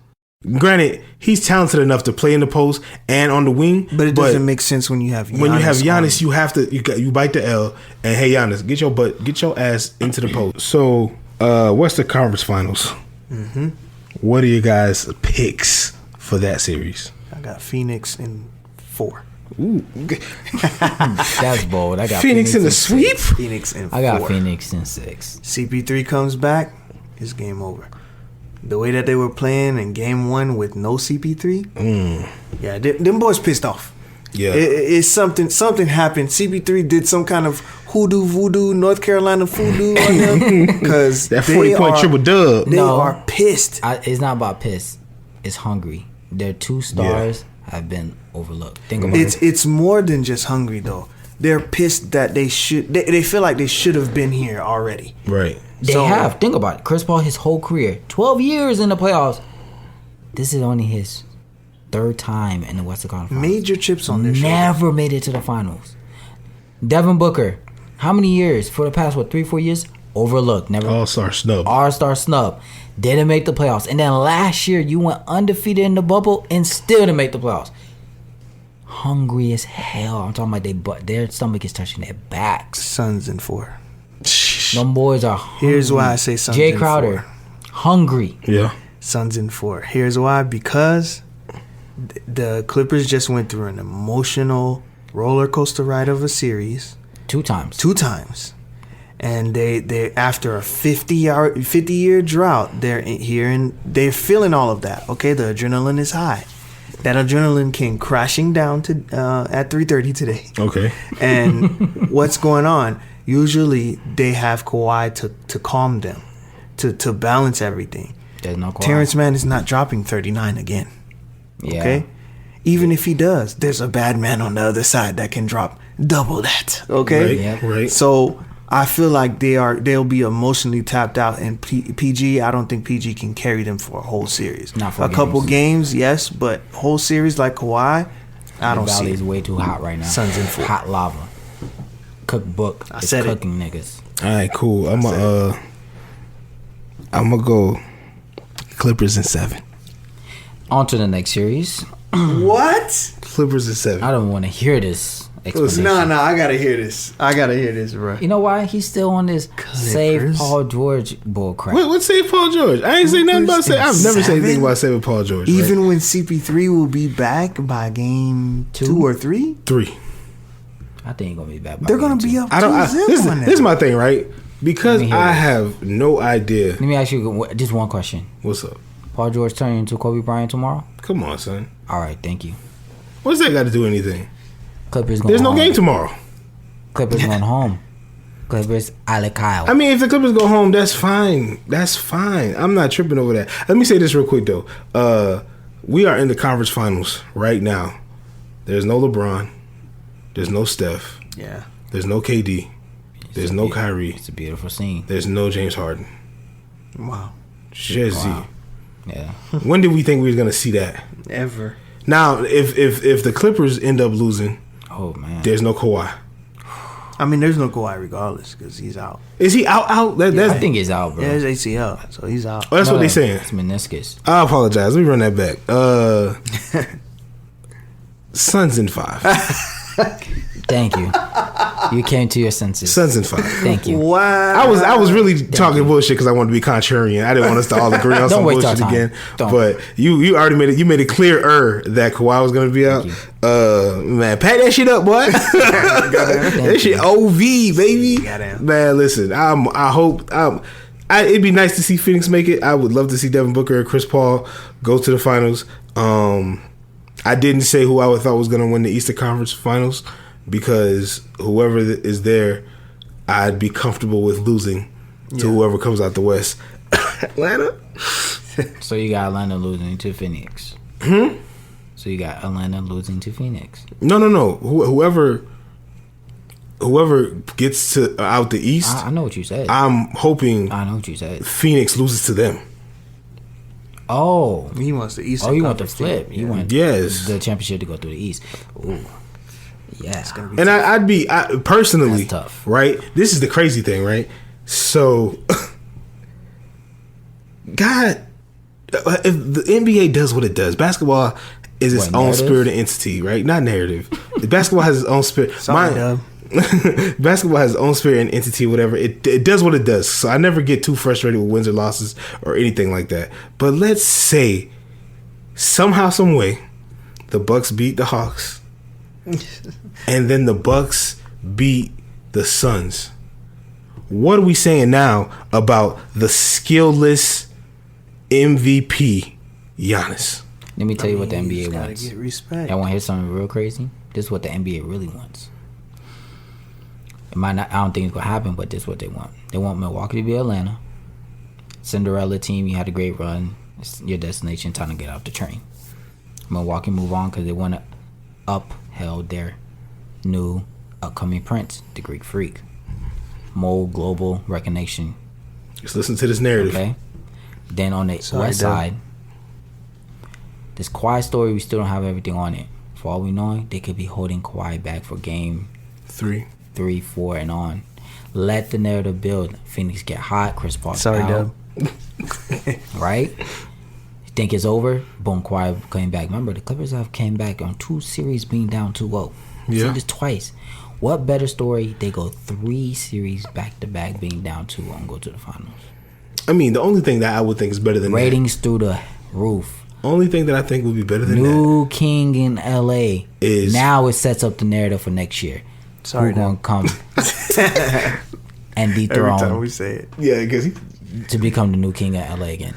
Granted, he's talented enough to play in the post and on the wing, but it doesn't make sense when you have Giannis. When you have Giannis, you have to you bite the L and hey Giannis, get your ass into the post. So, Western Conference Finals. Mm-hmm. What are you guys' picks for that series? I got Phoenix in 4. Ooh, that's bold. I got Phoenix in the sweep. Phoenix in 4. I got Phoenix in 6. CP3 comes back, it's game over. The way that they were playing in Game 1 with no CP3, yeah, them boys pissed off. Yeah, it's something happened. CP3 did some kind of voodoo, North Carolina voodoo on them because that 40-point triple dub. They are pissed. It's not about pissed. It's hungry. Their 2 stars have been overlooked. Think about it. It's more than just hungry though. They're pissed that they feel like they should have been here already. Right. They have. Think about it. Chris Paul, his whole career, 12 years in the playoffs. This is only his 3rd time in the Western Conference Finals. Major chips on their shoulder. Never made it to the finals. Devin Booker, how many years? For the past, 3-4 years? Overlooked. Never. All-star snub. All-star snub. Didn't make the playoffs. And then last year, you went undefeated in the bubble and still didn't make the playoffs. Hungry as hell. I'm talking about their stomach is touching their backs. Suns in 4. Them boys are hungry. Here's why I say Suns Jay in Crowder, 4. Hungry. Yeah. Suns in 4. Here's why. Because the Clippers just went through an emotional roller coaster ride of a series. 2 times. 2 times. And they after a 50-year drought, they're here and they're feeling all of that. Okay, the adrenaline is high. That adrenaline came crashing down to at 3:30 today. Okay. And what's going on? Usually they have Kawhi to calm them, to balance everything. There's no Kawhi. Terrence Mann is not dropping 39 again. Yeah. Okay? Even if he does, there's a bad man on the other side that can drop double that. Okay? Right. So I feel like they'll be emotionally tapped out, and PG, I don't think PG can carry them for a whole series. Not for a couple games, yes, but whole series like Kawhi, I don't see. The valley it. is way too hot right now. Suns in 4. Hot lava. Cookbook. I is said cooking niggas. All right, cool. I'm gonna go Clippers in 7. On to the next series. What? Clippers in 7. I don't want to hear this. explanation. No, I gotta hear this. Bro. You know why he's still on this save Clippers. Paul George bull crap? What save Paul George? I ain't say nothing about save. I've never said anything about saving Paul George. Even when CP3 will be back by game 2 or 3, 3. I think he's gonna be back. By they're gonna game be two. up. I don't. This is my thing, right? Because Let me hear I this. have no idea. Let me ask you just one question. What's up? Paul George turning into Kobe Bryant tomorrow? Come on, son. All right, thank you. What's that got to do with anything? Clippers going There's no home. game tomorrow. Clippers going home. Clippers, Alec Kyle. I mean, if the Clippers go home, that's fine. That's fine. I'm not tripping over that. Let me say this real quick though. We are in the conference finals right now. There's no LeBron. There's no Steph. Yeah. There's no KD. There's no Kyrie. It's a beautiful scene. There's no James Harden. Wow. Shizzy. Wow. Yeah. When did we think we was gonna see that? Ever. Now, if the Clippers end up losing, Oh man. there's no Kawhi. I mean, there's no Kawhi regardless because he's out. Is he out? I think he's out, bro. Yeah, it's ACL, so he's out. Oh, that's what they saying. It's meniscus. I apologize. Let me run that back. Suns in 5. Thank you. You came to your senses. Suns in 5. Thank you. Wow. I was really talking bullshit because I wanted to be contrarian. I didn't want us to all agree on Don't some waste our bullshit time. again. Don't. But you already made it clearer that Kawhi was gonna be out. Man, pack that shit up, boy. That shit OV, baby. Goddamn. Man, listen, I hope it'd be nice to see Phoenix make it. I would love to see Devin Booker and Chris Paul go to the finals. I didn't say who I thought was gonna win the Eastern Conference Finals because whoever is there, I'd be comfortable with losing to whoever comes out the West. Atlanta. So you got Atlanta losing to Phoenix. So you got Atlanta losing to Phoenix. No. Whoever gets to out the East, I know what you said. I'm hoping I know what you said. Phoenix loses to them. Oh. He wants the Eastern. Oh, you want the Conference flip. team. You want Yes. the championship to go through the East. Ooh. Yeah. It's gonna be And I'd be personally That's tough. right. This is the crazy thing, right? So, God, if the NBA does what it does, basketball is its What, own narrative? spirit and entity, right? Not narrative. Basketball has its own spirit. Sorry, Dub. Basketball has its own spirit and entity, whatever. It does what it does. So I never get too frustrated with wins or losses or anything like that. But let's say somehow, some way, the Bucks beat the Hawks, and then the Bucks beat the Suns. What are we saying now about the skillless MVP Giannis? Let me tell you what the You NBA just gotta wants. get respect. Y'all want to hear something real crazy? This is what the NBA really wants. It might not. I don't think it's gonna happen, but this is what they want. They want Milwaukee to be Atlanta. Cinderella team, you had a great run. It's your destination. Time to get off the train. Milwaukee move on because they want to upheld their new upcoming prince, the Greek Freak. More global recognition. Just listen to this narrative. Okay. Then on the Sorry, west Dub. side, this Kawhi story, we still don't have everything on it. For all we know, they could be holding Kawhi back for game 3. 3, 4, and on. Let the narrative build. Phoenix get hot. Chris Paul Sorry, out. Dub. Right? You think it's over? Boom, Kawhi came back. Remember, the Clippers have came back on 2 series being down 2-0. Yeah. Seen this twice. What better story? They go 3 series back to back being down 2-0 and go to the finals. I mean, the only thing that I would think is better than Ratings through the roof. that. Only thing that I think would be better than that. New king in LA. Is- now it sets up the narrative for next year. Sorry, Who's gonna Dub. come and Every time dethrone we say it. Yeah, because to become the new king of LA again?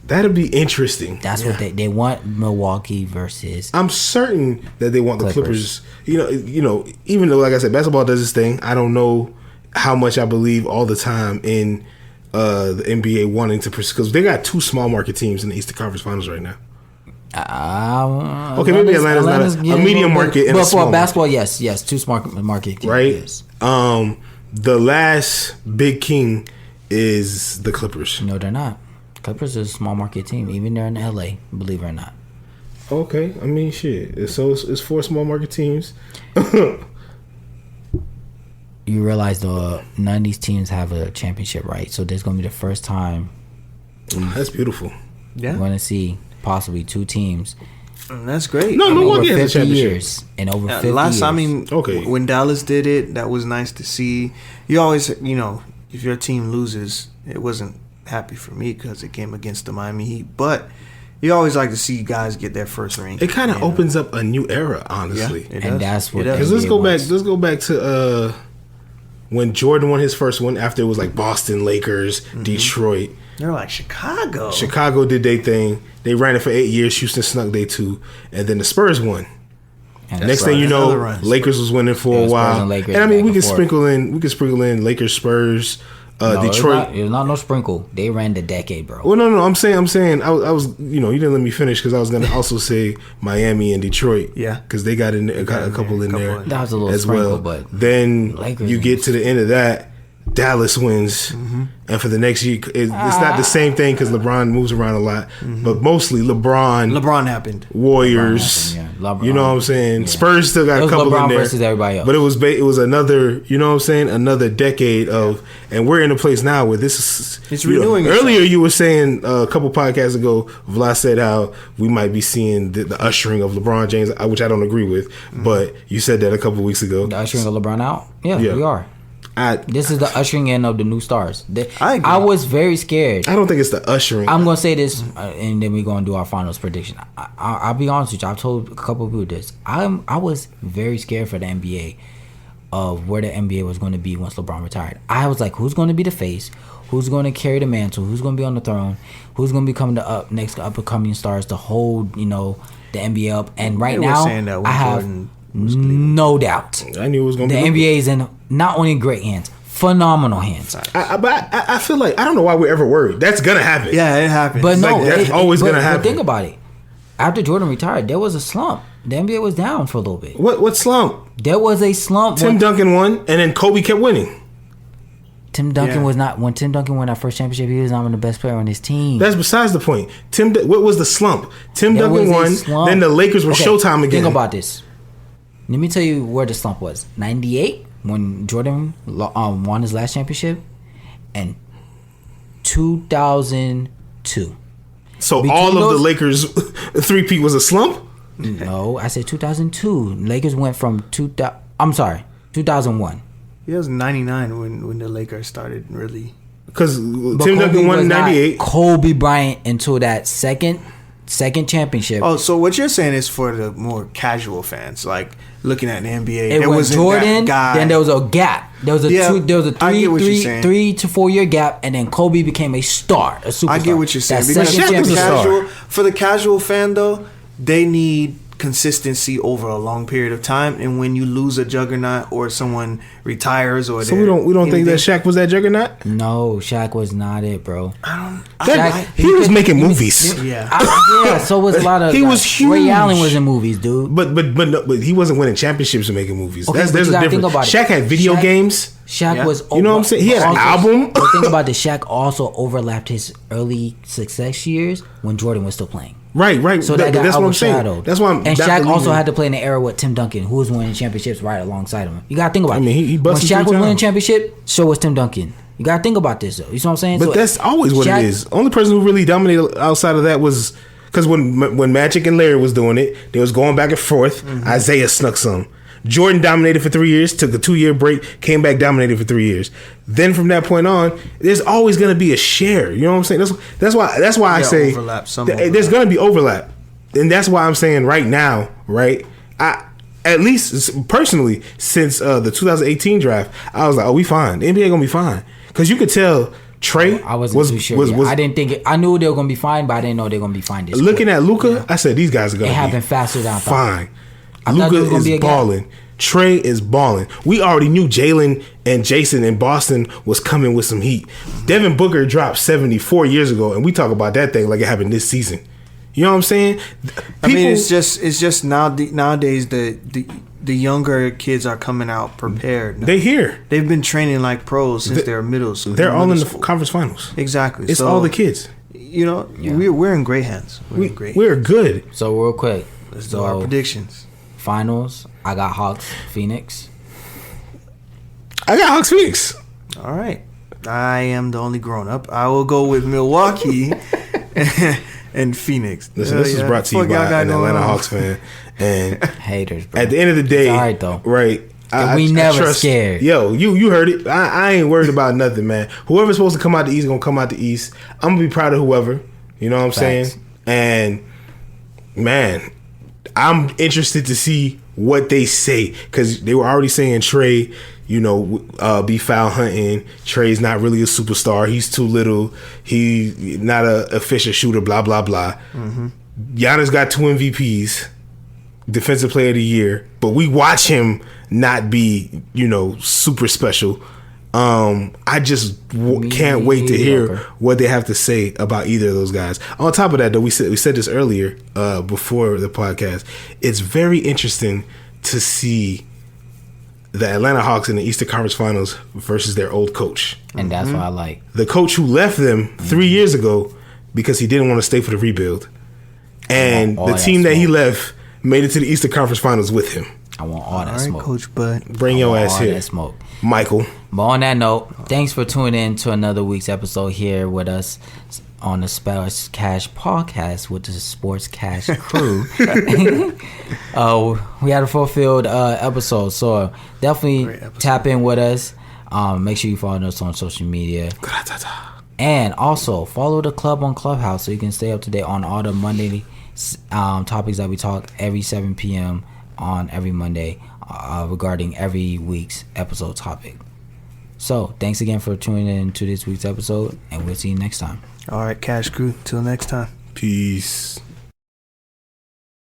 that'd be interesting. That's what they want. Milwaukee versus I'm certain that they want the Clippers. Clippers. You know, even though, like I said, basketball does this thing. I don't know how much I believe all the time in the NBA wanting to pursue, because they got 2 small market teams in the Eastern Conference Finals right now. okay, maybe Atlanta's not a medium market and a but small for basketball, yes, 2 smart market teams, Right? yes. The last big king is the Clippers. No, they're not. Clippers is a small market team, even they're in LA. Believe it or not. Okay, I mean, shit. So it's 4 small market teams. You realize though, none of these teams have a championship, right? So there's gonna be the first time That's beautiful. Yeah. we're gonna see possibly 2 teams That's great. No, Milwaukee has a 50 championship. years. In over 50 years. I mean, Okay. when Dallas did it, that was nice to see. You always, if your team loses, it wasn't happy for me because it came against the Miami Heat. But you always like to see guys get their first ring. It kind of opens up a new era, honestly. Yeah, it And does. that's what It does. Because let's NBA go back. wants. Let's go back to when Jordan won his first one. After it was like Boston, Lakers, Detroit. They're like Chicago. Chicago did their thing. They ran it for 8 years. Houston snuck day 2, and then the Spurs won. And Next that's thing you Another know, run. Lakers was winning for Yeah, a Spurs while. and Lakers And I mean, back we and could forth. sprinkle in Lakers, Spurs, No, Detroit. It was not no sprinkle. They ran the decade, bro. Well, no. I'm saying, I was, you didn't let me finish because I was gonna also say Miami and Detroit. Yeah. because they got a couple in there That was a little as sprinkle, well. but then Lakers you get was- to the end of that, Dallas wins, and for the next year, it's not the same thing because LeBron moves around a lot, but mostly LeBron happened. Warriors. LeBron happened, yeah. You know what I'm saying? Yeah. Spurs still got It a was couple LeBron in there versus everybody else. but it was another, you know what I'm saying, another decade of, and we're in a place now where this is It's renewing itself. Earlier you were saying a couple podcasts ago, Vlad said how we might be seeing the ushering of LeBron James, which I don't agree with, but you said that a couple weeks ago. The ushering of LeBron out? Yeah, Yeah. we are. This is the ushering in of the new stars. I agree. I was very scared. I don't think it's the ushering. I'm gonna say this, and then we're gonna do our finals prediction. I'll be honest with you. I've told a couple of people this. I was very scared for the NBA of where the NBA was going to be once LeBron retired. I was like, who's going to be the face? Who's going to carry the mantle? Who's going to be on the throne? Who's going to become the next up and coming stars to hold the NBA up? And right They were now, saying that when I have Jordan no doubt. I knew it was going to The be NBA is in not only great hands, phenomenal hands. But I feel like, I don't know why we're ever worried. That's going to happen. Yeah, it happened. But no, like that's always but- gonna but happen. think about it. After Jordan retired, there was a slump. The NBA was down for a little bit. What slump? There was a slump. Tim when Duncan won, and then Kobe kept winning. Tim Duncan Yeah. was not. When Tim Duncan won that first championship, he was not even the best player on his team. That's besides the point. What was the slump? Tim There Duncan was a won. slump. Then the Lakers were Okay, Showtime again. Think about this. Let me tell you where the slump was. 98 when Jordan won his last championship, and 2002. So Between all of the those- Lakers three-peat was a slump. No, I said 2002. Lakers went from 2000. I'm sorry, 2001. It was 99 when the Lakers started really. Because But Tim Duncan Kobe won was in not '98. Kobe Bryant until that second championship. Oh, so what you're saying is for the more casual fans, like looking at the NBA. It there was wasn't Jordan. that guy. Then there was a gap. There was a Yeah, I get what you're saying. 3 to 4 year gap, and then Kobe became a star, a superstar. I get what you're saying. That Because second Shaq was a championship- star. casual, for the casual fan though, they need consistency over a long period of time. And when you lose a juggernaut or someone retires or So we don't think that Shaq was that juggernaut. No, Shaq was not it, bro. He was making movies. Yeah. So was a lot of. He was Ray huge. Allen was in movies, dude. But he wasn't winning championships and making movies. Okay, There's but a you gotta difference. think about it. Shaq had video Shaq- games. Shaq Yeah. was. You know what I'm saying? He had an album. But think about this. Shaq also overlapped his early success years when Jordan was still playing. Right. So that got that's what I'm overshadowed. saying. That's why I'm. And not Shaq also believing- had to play in the era with Tim Duncan, who was winning championships right alongside him. You gotta think about I mean, it. he when busted Shaq 3 was winning times. championship, so was Tim Duncan. You gotta think about this though. You know what I'm saying? But So that's always what Shaq- it is. Only person who really dominated outside of that was because when Magic and Larry was doing it, they was going back and forth. Isaiah snuck some. Jordan dominated for 3 years, took a 2-year break, came back, dominated for 3 years. Then from that point on, there's always going to be a share. You know what I'm saying? That's why I Yeah, say overlap, some there's overlap. going to be overlap, and that's why I'm saying right now, right? At least personally, since the 2018 draft, I was like, oh, we fine. The NBA gonna be fine because you could tell Trey I wasn't too sure. yet. was I didn't think it, I knew they were gonna be fine, but I didn't know they were gonna be fine. This looking quick. at Luka. I said these guys are gonna It be happened faster than I thought. fine. I thought there was Luka gonna be a is gap. balling. Trey is balling. We already knew Jalen and Jason in Boston was coming with some heat. Devin Booker dropped 74 years ago, and we talk about that thing like it happened this season. You know what I'm saying? I mean, it's just nowadays the younger kids are coming out prepared. they here. They've been training like pros since they were middle school. They're all in the school. conference finals. Exactly. It's So, all the kids. You know, Yeah. we're in great hands. We're in great. We're good. So real quick, Let's do our so predictions. finals. I got Hawks, Phoenix. I got Hawks Phoenix. All right. I am the only grown up. I will go with Milwaukee and Phoenix. Listen, this is brought to you by an Atlanta Hawks fan. And haters, bro. At the end of the day, it's all right though. Right. We never scared. Yo, you heard it. I ain't worried about nothing, man. Whoever's supposed to come out the East gonna come out the East. I'm gonna be proud of whoever. You know what I'm saying? And man, I'm interested to see what they say, because they were already saying Trey, be foul hunting. Trey's not really a superstar. He's too little. He's not a efficient shooter. Blah blah blah. Mm-hmm. Giannis got 2 MVPs, Defensive Player of the Year, but we watch him not be super special. I just can't wait to hear what they have to say about either of those guys. On top of that, though, we said this earlier before the podcast. It's very interesting to see the Atlanta Hawks in the Eastern Conference Finals versus their old coach. And that's what I like. The coach who left them 3 years ago because he didn't want to stay for the rebuild. And the team that he left made it to the Eastern Conference Finals with him. I want all that smoke. Coach Bud. Bring your ass here. That smoke. Michael. But on that note, thanks for tuning in to another week's episode here with us on the Sports Cash podcast with the Sports Cash crew. We had a fulfilled episode, so definitely tap in with us. Make sure you follow us on social media. And also follow the club on Clubhouse so you can stay up to date on all the Monday topics that we talk every 7 p.m. on every Monday regarding every week's episode topic. So thanks again for tuning in to this week's episode, and we'll see you next time. All right, Cash Crew. Till next time. Peace.